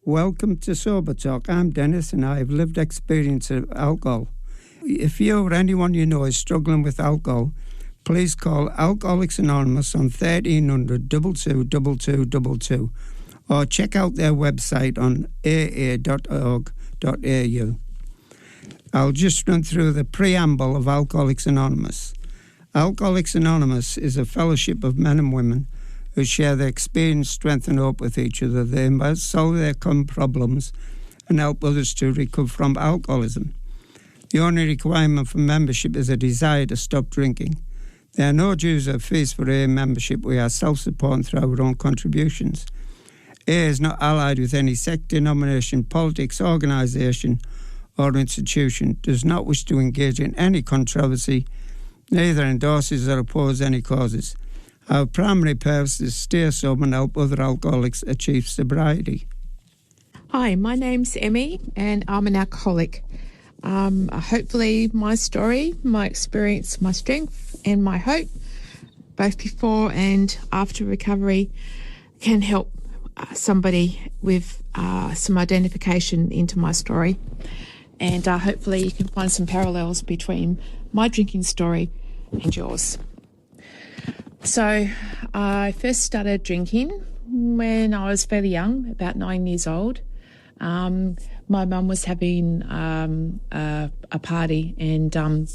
Welcome to Sober Talk. I'm Dennis and I have lived experience of alcohol. If you or anyone you know is struggling with alcohol, please call Alcoholics Anonymous on 1300 222222 or check out their website on aa.org.au. I'll just run through the preamble of Alcoholics Anonymous. Alcoholics Anonymous is a fellowship of men and women who share their experience, strength and hope with each other. They must solve their common problems and help others to recover from alcoholism. The only requirement for membership is a desire to stop drinking. There are no dues or fees for AA membership. We are self-supporting through our own contributions. AA is not allied with any sect, denomination, politics, organisation or institution, does not wish to engage in any controversy, neither endorses or opposes any causes. Our primary purpose is to stay sober and help other alcoholics achieve sobriety. Hi, my name's Emmy and I'm an alcoholic. Hopefully my story, my experience, my strength and my hope, both before and after recovery, can help somebody with some identification into my story. And hopefully you can find some parallels between my drinking story and yours. So I first started drinking when I was fairly young, about 9 years old. My mum was having a party and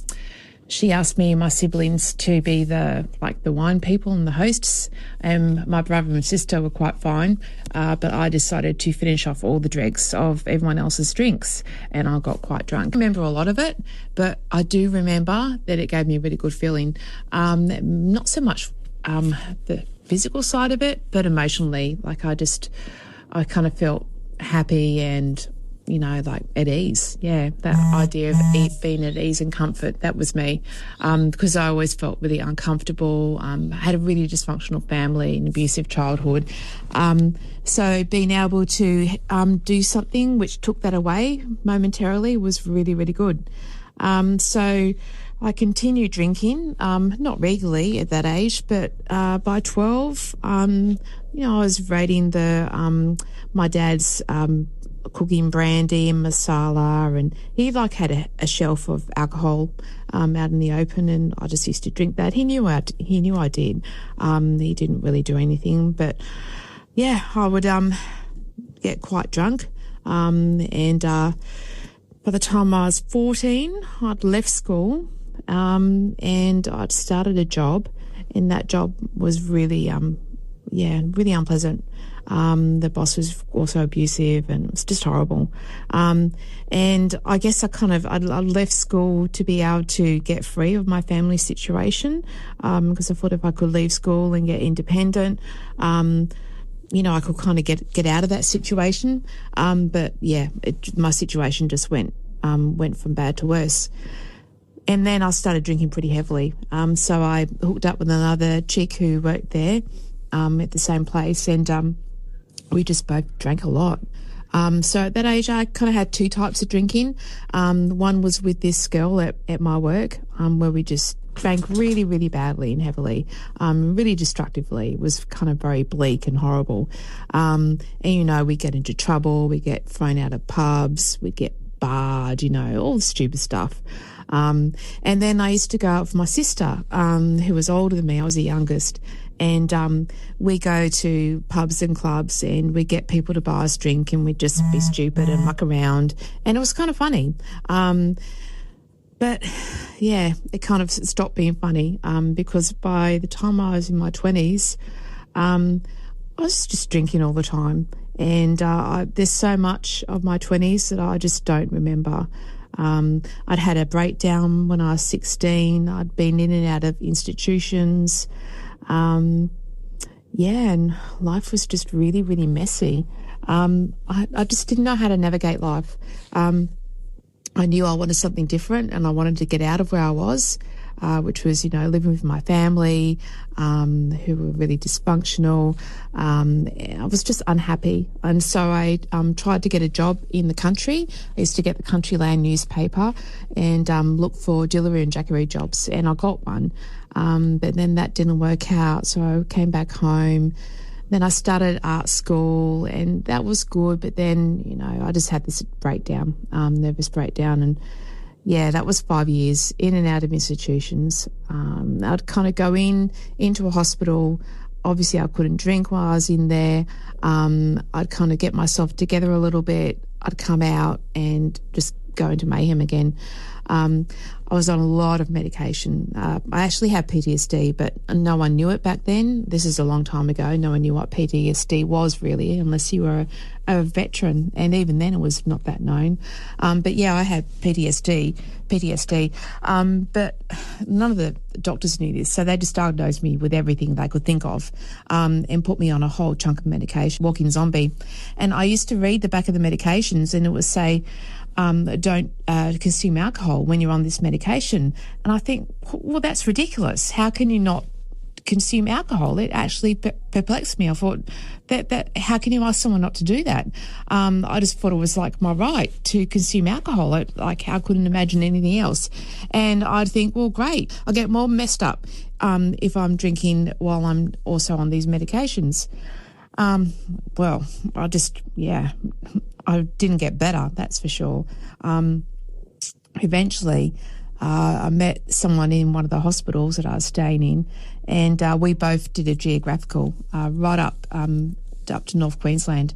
she asked me and my siblings to be the wine people and the hosts. And my brother and sister were quite fine, but I decided to finish off all the dregs of everyone else's drinks and I got quite drunk. I remember a lot of it, but I do remember that it gave me a really good feeling. Not so much the physical side of it, but emotionally, I kind of felt happy and, at ease. Yeah, that idea of being at ease and comfort, that was me. Because I always felt really uncomfortable, had a really dysfunctional family, an abusive childhood. So being able to do something which took that away momentarily was really, really good. So I continued drinking, not regularly at that age, but by 12, I was raiding my dad's cooking brandy and masala, and he had a shelf of alcohol out in the open, and I just used to drink that. He knew I did. He didn't really do anything, but yeah, I would get quite drunk, and by the time I was 14, I'd left school, and I'd started a job, and that job was really really unpleasant. The boss was also abusive and it was just horrible. And I guess I left school to be able to get free of my family situation, because I thought if I could leave school and get independent, I could kind of get out of that situation. But yeah, my situation just went from bad to worse. And then I started drinking pretty heavily. So I hooked up with another chick who worked there at the same place, and we just both drank a lot. So at that age, I kind of had two types of drinking. One was with this girl at my work, where we just drank really, really badly and heavily, really destructively. It was kind of very bleak and horrible. And, we get into trouble, we get thrown out of pubs, we get barred, all the stupid stuff. And then I used to go out with my sister, who was older than me. I was the youngest. And we go to pubs and clubs and we get people to buy us drink and we'd just be stupid and muck around. And it was kind of funny. But, yeah, it kind of stopped being funny, because by the time I was in my 20s, I was just drinking all the time. And there's so much of my 20s that I just don't remember. I'd had a breakdown when I was 16. I'd been in and out of institutions. And life was just really, really messy. I just didn't know how to navigate life. I knew I wanted something different and I wanted to get out of where I was, which was, living with my family, who were really dysfunctional. I was just unhappy. And so I tried to get a job in the country. I used to get the Countryland newspaper and look for dillary and jackery jobs, and I got one. But then that didn't work out, so I came back home, Then I started art school, and that was good. But then, you know, I just had this breakdown, nervous breakdown. And, yeah, that was 5 years in and out of institutions. I'd kind of go into a hospital. Obviously, I couldn't drink while I was in there. I'd kind of get myself together a little bit. I'd come out and just go into mayhem again. I was on a lot of medication. I actually had PTSD, but no one knew it back then. This is a long time ago. No one knew what PTSD was really, unless you were a veteran, and even then it was not that known. But yeah, I had PTSD. But none of the doctors knew this, so they just diagnosed me with everything they could think of, and put me on a whole chunk of medication, walking zombie. And I used to read the back of the medications, and it would say, don't consume alcohol when you're on this medication. And I think, well, that's ridiculous. How can you not consume alcohol? It actually perplexed me. I thought, that how can you ask someone not to do that? I just thought it was like my right to consume alcohol. I couldn't imagine anything else. And I'd think, well, great, I'll get more messed up if I'm drinking while I'm also on these medications. Well, I didn't get better, that's for sure. Eventually, I met someone in one of the hospitals that I was staying in, and we both did a geographical right up to North Queensland.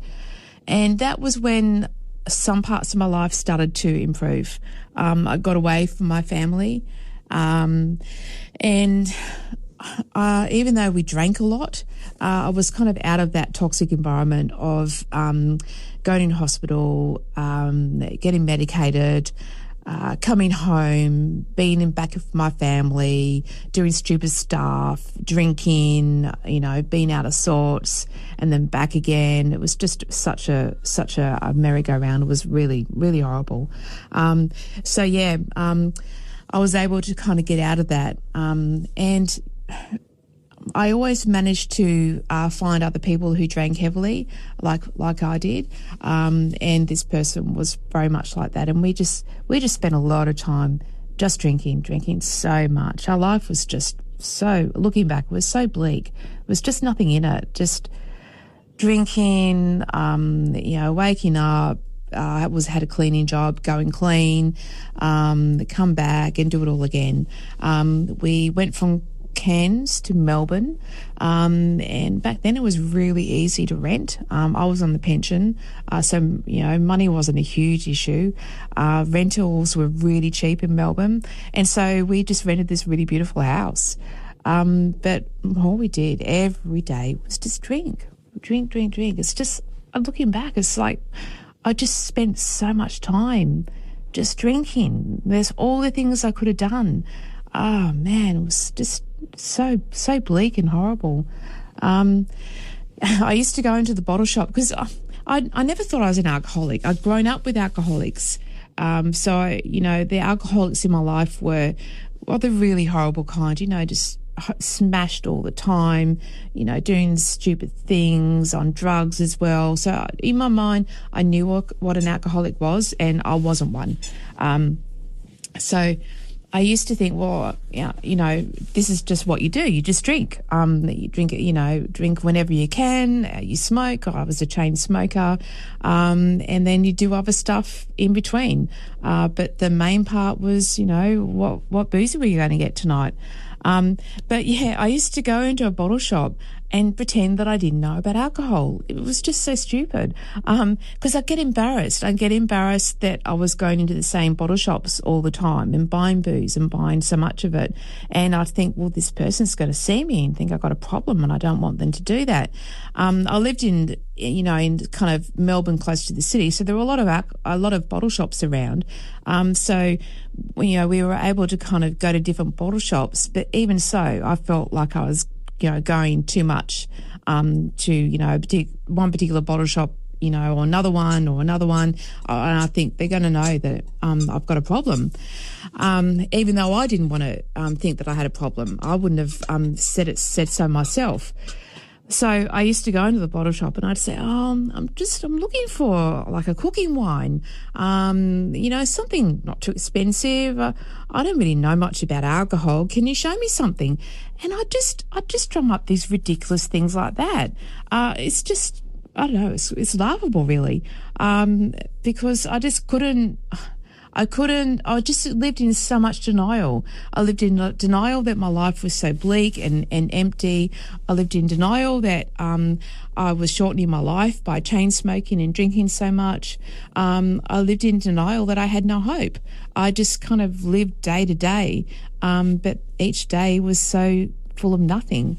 And that was when some parts of my life started to improve. I got away from my family, and even though we drank a lot, I was kind of out of that toxic environment of going in hospital, getting medicated, coming home, being in back of my family, doing stupid stuff, drinking, you know, being out of sorts, and then back again. It was just such a merry-go-round. It was really, really horrible. I was able to kind of get out of that, and I always managed to find other people who drank heavily, like I did, and this person was very much like that. And we just spent a lot of time just drinking so much. Our life was just so, looking back, was so bleak. There was just nothing in it. Just drinking, waking up. I had a cleaning job, going clean, come back and do it all again. We went from Cairns to Melbourne, and back then it was really easy to rent. I was on the pension, so money wasn't a huge issue. Rentals were really cheap in Melbourne, and so we just rented this really beautiful house. But all we did every day was just drink. It's just, looking back, it's like I just spent so much time just drinking. There's all the things I could have done. Oh man, it was just so bleak and horrible. I used to go into the bottle shop because I never thought I was an alcoholic. I'd grown up with alcoholics. The alcoholics in my life were the really horrible kind, just smashed all the time, doing stupid things, on drugs as well. So in my mind, I knew what an alcoholic was, and I wasn't one. So I used to think, this is just what you do. You just drink. You drink whenever you can. You smoke. I was a chain smoker. And then you do other stuff in between. But the main part was, what booze were you going to get tonight? I used to go into a bottle shop and pretend that I didn't know about alcohol. It was just so stupid. Because I'd get embarrassed. I'd get embarrassed that I was going into the same bottle shops all the time and buying booze and buying so much of it. And I'd think, well, this person's going to see me and think I've got a problem, and I don't want them to do that. I lived in kind of Melbourne, close to the city, so there were a lot of bottle shops around. So we were able to kind of go to different bottle shops, but even so, I felt like I was going too much to one particular bottle shop, or another one. And I think they're going to know that I've got a problem. Even though I didn't want to think that I had a problem, I wouldn't have said so myself. So I used to go into the bottle shop and I'd say, I'm looking for like a cooking wine, something not too expensive. I don't really know much about alcohol. Can you show me something? And I'd just drum up these ridiculous things like that. It's just, I don't know, it's laughable really, because I just couldn't. I just lived in so much denial. I lived in denial that my life was so bleak and empty. I lived in denial that I was shortening my life by chain smoking and drinking so much. I lived in denial that I had no hope. I just kind of lived day to day, but each day was so full of nothing.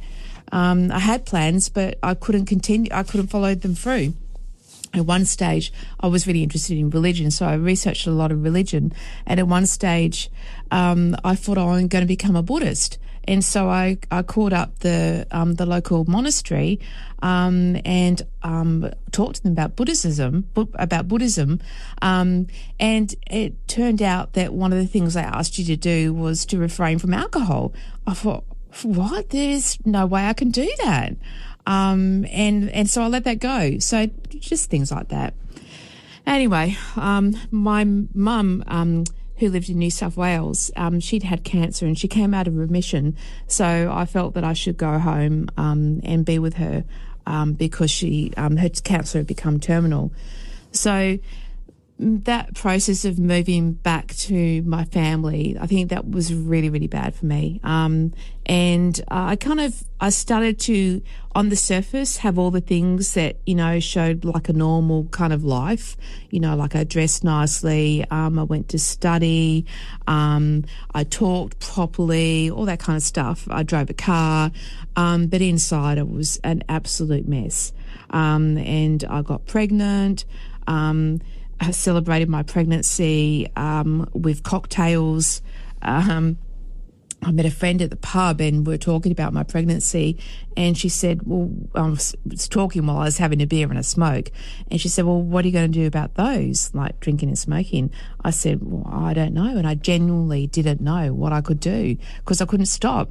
I had plans, but I couldn't continue. I couldn't follow them through. At one stage, I was really interested in religion, so I researched a lot of religion. And at one stage, I thought, I'm going to become a Buddhist. And so I called up the local monastery and talked to them about Buddhism. And it turned out that one of the things they asked you to do was to refrain from alcohol. I thought, what? There's no way I can do that. And so I let that go. So just things like that. Anyway, my mum, who lived in New South Wales, she'd had cancer and she came out of remission. So I felt that I should go home, and be with her, because her cancer had become terminal. So that process of moving back to my family, I think that was really, really bad for me. And I started to, on the surface, have all the things that, showed like a normal kind of life. Like I dressed nicely, I went to study, I talked properly, all that kind of stuff. I drove a car, but inside it was an absolute mess. And I got pregnant. I celebrated my pregnancy with cocktails. I met a friend at the pub and we were talking about my pregnancy, and she said, well, I was talking while I was having a beer and a smoke, and she said, well, what are you going to do about those, like drinking and smoking? I said, well, I don't know, and I genuinely didn't know what I could do because I couldn't stop.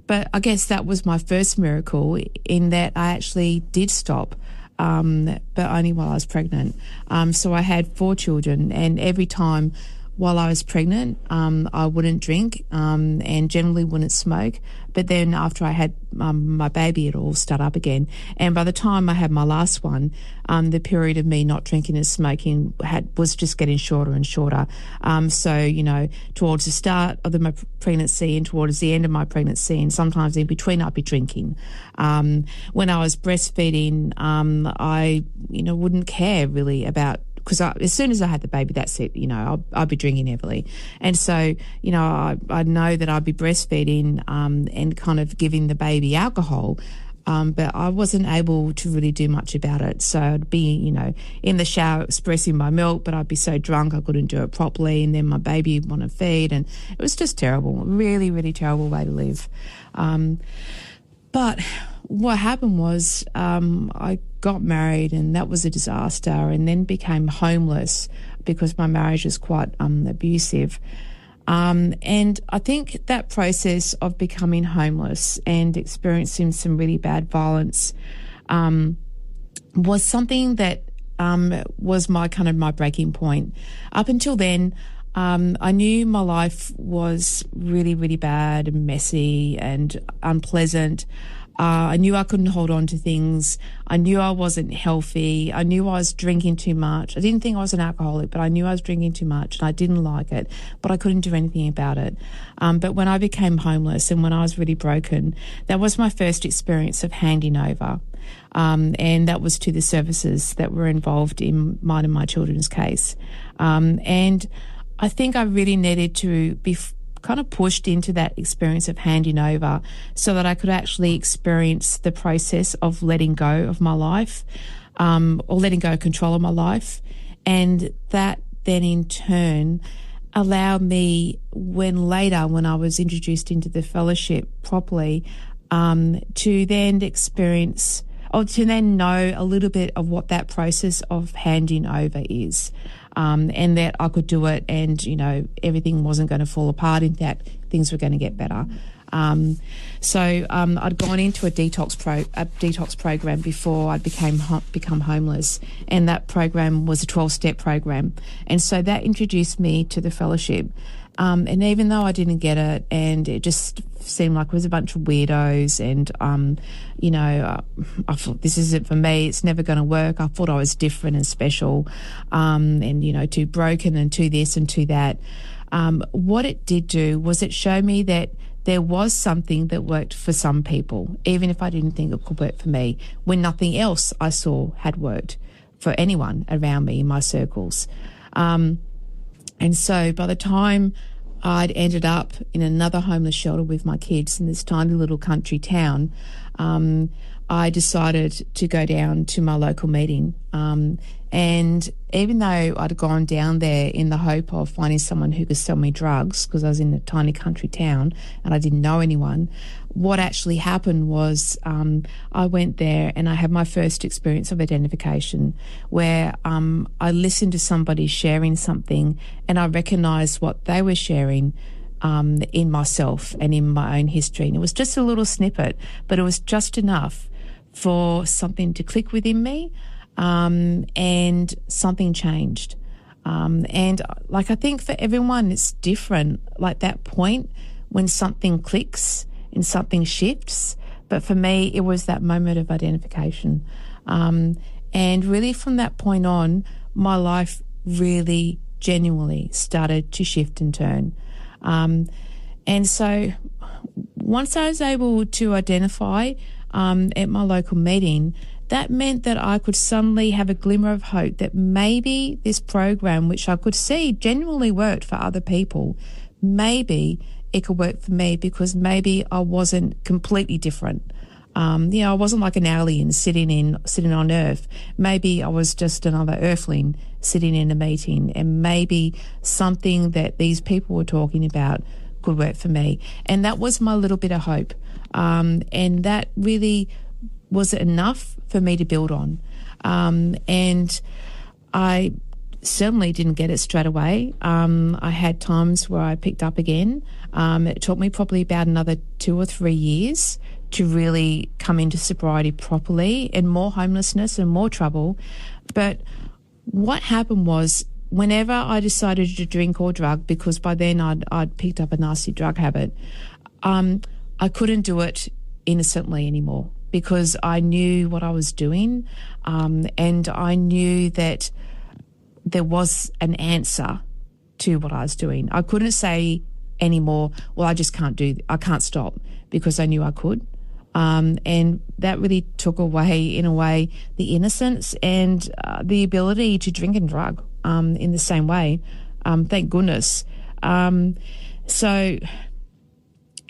But I guess that was my first miracle, in that I actually did stop. But only while I was pregnant. So I had 4 children, and every time while I was pregnant, I wouldn't drink, and generally wouldn't smoke. But then after I had my baby, it all started up again. And by the time I had my last one, the period of me not drinking and smoking was just getting shorter and shorter. So, towards the start of my pregnancy and towards the end of my pregnancy, and sometimes in between, I'd be drinking. When I was breastfeeding, I, wouldn't care really about, because as soon as I had the baby, that's it, I'd be drinking heavily. And so, I know that I'd be breastfeeding and kind of giving the baby alcohol, but I wasn't able to really do much about it. So I'd be, in the shower expressing my milk, but I'd be so drunk I couldn't do it properly, and then my baby would want to feed, and it was just terrible, really, really terrible way to live. But what happened was I got married, and that was a disaster, and then became homeless because my marriage was quite abusive. And I think that process of becoming homeless and experiencing some really bad violence was something that was my breaking point. Up until then, I knew my life was really, really bad and messy and unpleasant. I knew I couldn't hold on to things. I knew I wasn't healthy. I knew I was drinking too much. I didn't think I was an alcoholic, but I knew I was drinking too much and I didn't like it, but I couldn't do anything about it. But when I became homeless and when I was really broken, that was my first experience of handing over. And that was to the services that were involved in mine and my children's case. And I think I really needed to be kind of pushed into that experience of handing over so that I could actually experience the process of letting go of my life, or letting go of control of my life. And that then in turn allowed me, when I was introduced into the fellowship properly, to then experience, or to then know a little bit of what that process of handing over is. And that I could do it, and, everything wasn't going to fall apart. In fact, things were going to get better. I'd gone into a detox program before I'd become homeless, and that program was a 12-step program, and so that introduced me to the fellowship. And even though I didn't get it, and it just seemed like it was a bunch of weirdos, and I thought, this isn't for me. It's never going to work. I thought I was different and special, and too broken and too this and too that. What it did do was it showed me that there was something that worked for some people, even if I didn't think it could work for me, when nothing else I saw had worked for anyone around me in my circles. And so by the time I'd ended up in another homeless shelter with my kids in this tiny little country town, I decided to go down to my local meeting. And even though I'd gone down there in the hope of finding someone who could sell me drugs, because I was in a tiny country town and I didn't know anyone, what actually happened was I went there and I had my first experience of identification, where I listened to somebody sharing something and I recognised what they were sharing in myself and in my own history. And it was just a little snippet, but it was just enough for something to click within me, and something changed. And I think for everyone it's different, like that point when something clicks and something shifts. But for me, it was that moment of identification. And really from that point on, my life really genuinely started to shift and turn. And so once I was able to identify at my local meeting, that meant that I could suddenly have a glimmer of hope that maybe this program, which I could see genuinely worked for other people, maybe it could work for me, because maybe I wasn't completely different. I wasn't like an alien sitting on Earth. Maybe I was just another Earthling sitting in a meeting, and maybe something that these people were talking about could work for me. And that was my little bit of hope. And that really was enough for me to build on. And I certainly didn't get it straight away. I had times where I picked up again. It took me probably about another 2 or 3 years to really come into sobriety properly, and more homelessness and more trouble. But what happened was, whenever I decided to drink or drug, because by then I'd picked up a nasty drug habit, I couldn't do it innocently anymore, because I knew what I was doing, and I knew that there was an answer to what I was doing. I couldn't say anymore, well, I can't stop, because I knew I could. And that really took away, in a way, the innocence and the ability to drink and drug in the same way. Thank goodness. So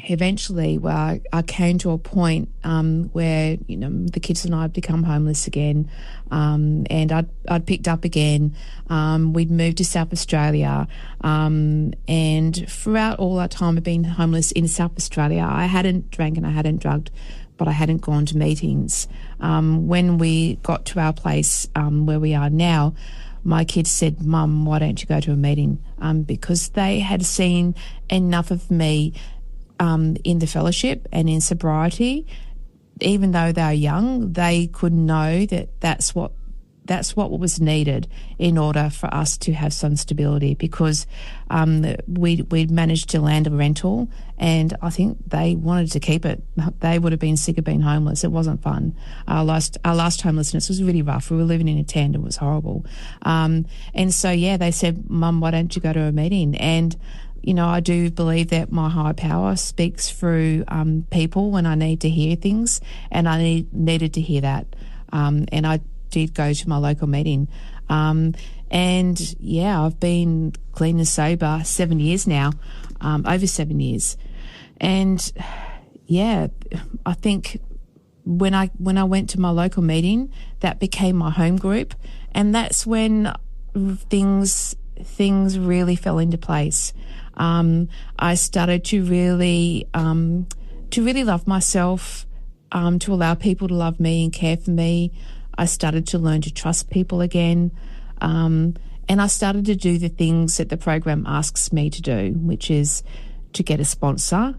eventually, I came to a point where the kids and I had become homeless again, and I'd picked up again. We'd moved to South Australia, and throughout all that time of being homeless in South Australia, I hadn't drank and I hadn't drugged, but I hadn't gone to meetings. When we got to our place where we are now, my kids said, "Mum, why don't you go to a meeting?" Because they had seen enough of me in the fellowship and in sobriety. Even though they are young, they could know that that's what was needed in order for us to have some stability, because we'd managed to land a rental, and I think they wanted to keep it. They would have been sick of being homeless. It wasn't fun. Our last homelessness was really rough. We were living in a tent. It was horrible. And so, they said, "Mum, why don't you go to a meeting?" And I do believe that my higher power speaks through people when I need to hear things, and I needed to hear that. And I did go to my local meeting. I've been clean and sober 7 years now, over 7 years. And I think when I went to my local meeting, that became my home group, and that's when things really fell into place. I started to really love myself, to allow people to love me and care for me. I started to learn to trust people again. And I started to do the things that the program asks me to do, which is to get a sponsor,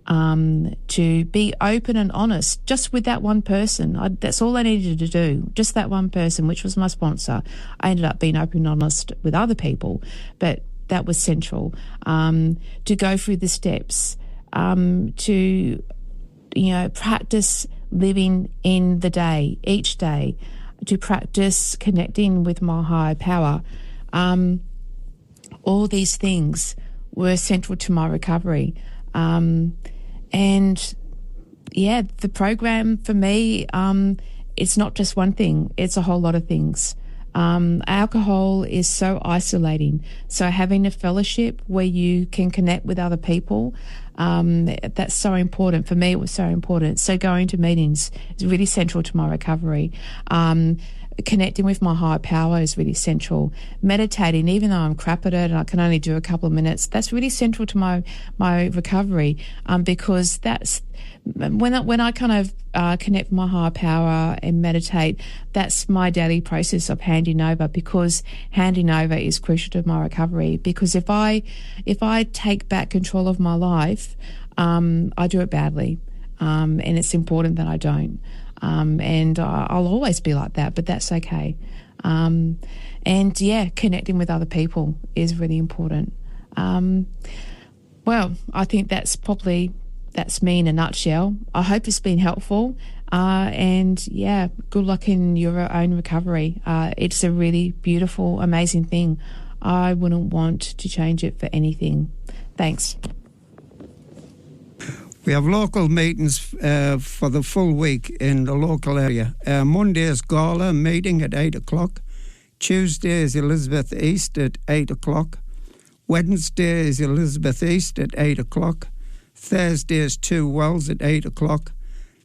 to be open and honest just with that one person. That's all I needed to do, just that one person, which was my sponsor. I ended up being open and honest with other people, but that was central, to go through the steps, to, practice living in the day, each day, to practice connecting with my higher power. All these things were central to my recovery. And yeah, the program for me, it's not just one thing, it's a whole lot of things. Alcohol is so isolating. So having a fellowship where you can connect with other people, that's so important. For me, it was so important. So going to meetings is really central to my recovery. Connecting with my higher power is really central. Meditating, even though I'm crap at it and I can only do a couple of minutes, that's really central to my recovery, because that's when I kind of connect with my higher power and meditate, that's my daily process of handing over, because handing over is crucial to my recovery. Because if I take back control of my life, I do it badly, and it's important that I don't. And I'll always be like that, but that's okay. And yeah, connecting with other people is really important. Well, I think that's me in a nutshell. I hope it's been helpful. And yeah, good luck in your own recovery. It's a really beautiful, amazing thing. I wouldn't want to change it for anything. Thanks. We have local meetings for the full week in the local area. Monday's Gala meeting at 8 o'clock. Tuesday is Elizabeth East at 8 o'clock. Wednesday is Elizabeth East at 8 o'clock. Thursday is Two Wells at 8 o'clock.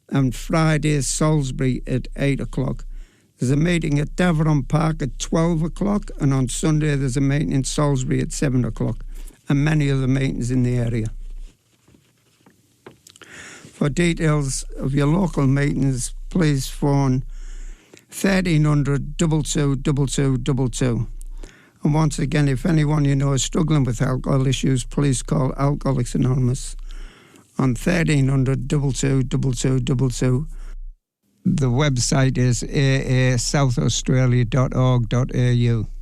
And Friday is Salisbury at 8 o'clock. There's a meeting at Daveron Park at 12 o'clock. And on Sunday there's a meeting in Salisbury at 7 o'clock. And many other meetings in the area. For details of your local meetings, please phone 1300 22 22 22. And once again, if anyone you know is struggling with alcohol issues, please call Alcoholics Anonymous on 1300 22 22 22. The website is aaSouthAustralia.org.au.